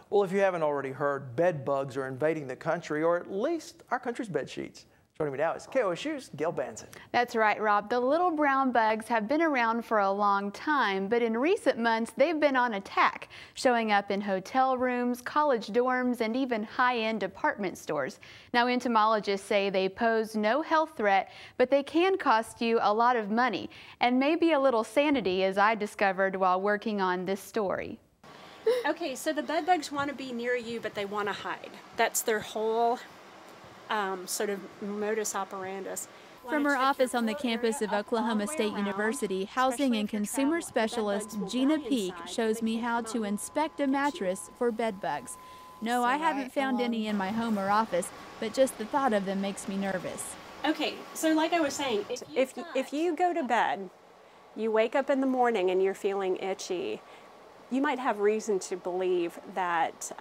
Well, if you haven't already heard, bed bugs are invading the country, or at least our country's bed sheets. Joining me now is KOSU's Gail Banzet. That's right, Rob. The little brown bugs have been around for a long time, but in recent months, they've been on attack, showing up in hotel rooms, college dorms, and even high-end department stores. Now, entomologists say they pose no health threat, but they can cost you a lot of money and maybe a little sanity, as I discovered while working on this story. Okay, so the bed bugs want to be near you, but they want to hide. That's their whole sort of modus operandus. From her office on the campus of Oklahoma State University, housing and consumer specialist Gina shows me how to inspect a mattress for bed bugs. No, I haven't found any in my home or office, but just the thought of them makes me nervous. Okay, so like I was saying, if you go to bed, you wake up in the morning and you're feeling itchy, you might have reason to believe that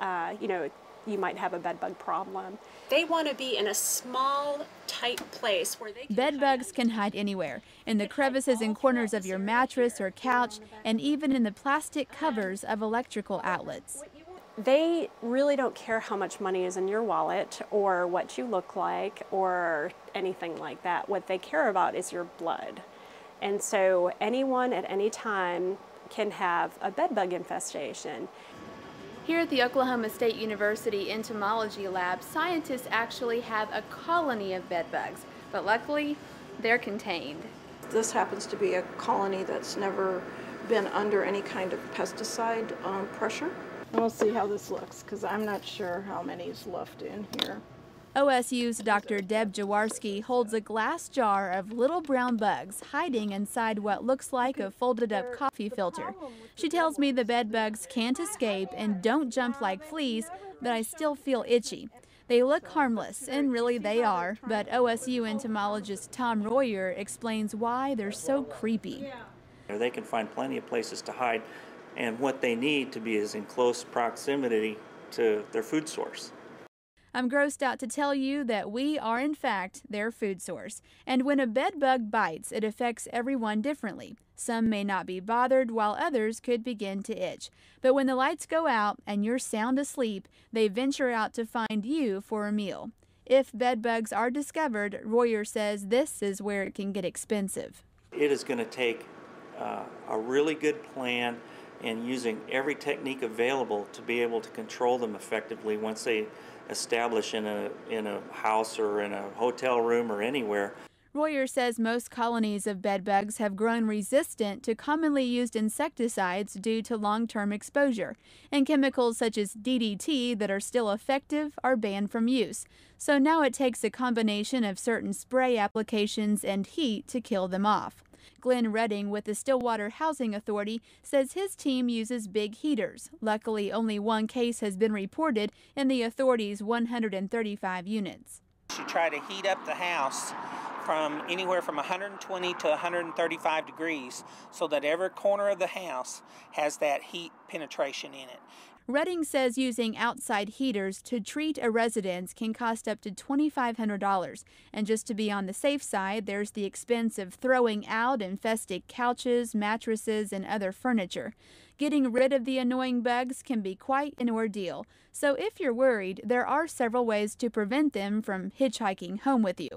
you might have a bed bug problem. They want to be in a small, tight place where they can Bed bugs can hide anywhere, in the crevices and corners of your mattress or couch, and even in the plastic covers of electrical outlets. They really don't care how much money is in your wallet or what you look like or anything like that. What they care about is your blood. And so anyone at any time can have a bed bug infestation. Here at the Oklahoma State University Entomology Lab, scientists actually have a colony of bed bugs, but luckily they're contained. This happens to be a colony that's never been under any kind of pesticide pressure. We'll see how this looks, because I'm not sure how many's left in here. OSU's Dr. Deb Jaworski holds a glass jar of little brown bugs hiding inside what looks like a folded-up coffee filter. She tells me the bed bugs can't escape and don't jump like fleas, but I still feel itchy. They look harmless, and really they are, but OSU entomologist Tom Royer explains why they're so creepy. They can find plenty of places to hide, and what they need to be is in close proximity to their food source. I'm grossed out to tell you that we are, in fact, their food source. And when a bed bug bites, it affects everyone differently. Some may not be bothered, while others could begin to itch. But when the lights go out and you're sound asleep, they venture out to find you for a meal. If bed bugs are discovered, Royer says this is where it can get expensive. It is going to take a really good plan and using every technique available to be able to control them effectively once they establish in a house or in a hotel room or anywhere. Royer says most colonies of bed bugs have grown resistant to commonly used insecticides due to long-term exposure, and chemicals such as DDT that are still effective are banned from use. So now it takes a combination of certain spray applications and heat to kill them off. Glen with the Stillwater Housing Authority says his team uses big heaters. Luckily, only one case has been reported in the authority's 135 units. You try to heat up the house from anywhere from 120 to 135 degrees so that every corner of the house has that heat penetration in it. Redding says using outside heaters to treat a residence can cost up to $2,500. And just to be on the safe side, there's the expense of throwing out infested couches, mattresses, and other furniture. Getting rid of the annoying bugs can be quite an ordeal. So if you're worried, there are several ways to prevent them from hitchhiking home with you.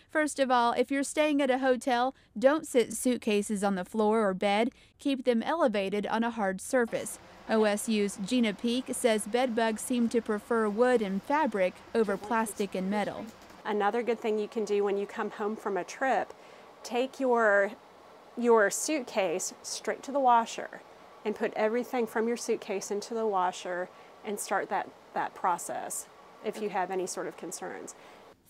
First of all, if you're staying at a hotel, don't sit suitcases on the floor or bed. Keep them elevated on a hard surface. OSU's Gina says bed bugs seem to prefer wood and fabric over plastic and metal. Another good thing you can do when you come home from a trip, take your suitcase straight to the washer and put everything from your suitcase into the washer and start that process if you have any sort of concerns.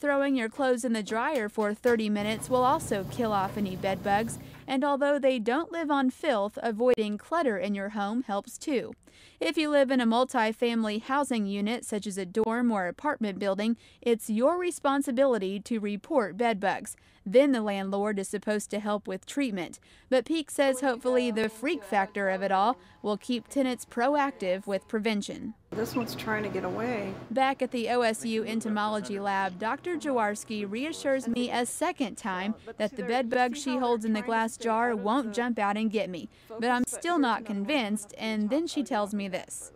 Throwing your clothes in the dryer for 30 minutes will also kill off any bed bugs, and although they don't live on filth, avoiding clutter in your home helps too. If you live in a multi-family housing unit, such as a dorm or apartment building, it's your responsibility to report bed bugs. Then the landlord is supposed to help with treatment. But Peak says hopefully the freak factor of it all will keep tenants proactive with prevention. This one's trying to get away. Back at the OSU Entomology Lab, Dr. Jaworski reassures me a second time that the bed bug she holds in the glass jar won't jump out and get me. But I'm still not convinced, and then she tells me this.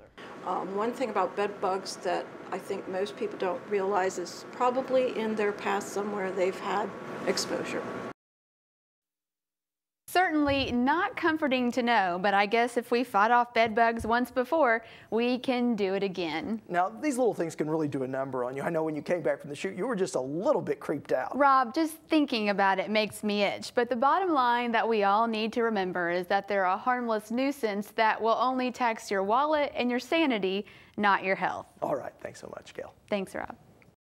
One thing about bed bugs that I think most people don't realize is probably in their past somewhere they've had exposure. Certainly not comforting to know, but I guess if we fought off bed bugs once before, we can do it again. Now, these little things can really do a number on you. I know when you came back from the shoot, you were just a little bit creeped out. Rob, just thinking about it makes me itch. But the bottom line that we all need to remember is that they're a harmless nuisance that will only tax your wallet and your sanity, not your health. All right. Thanks so much, Gail. Thanks, Rob.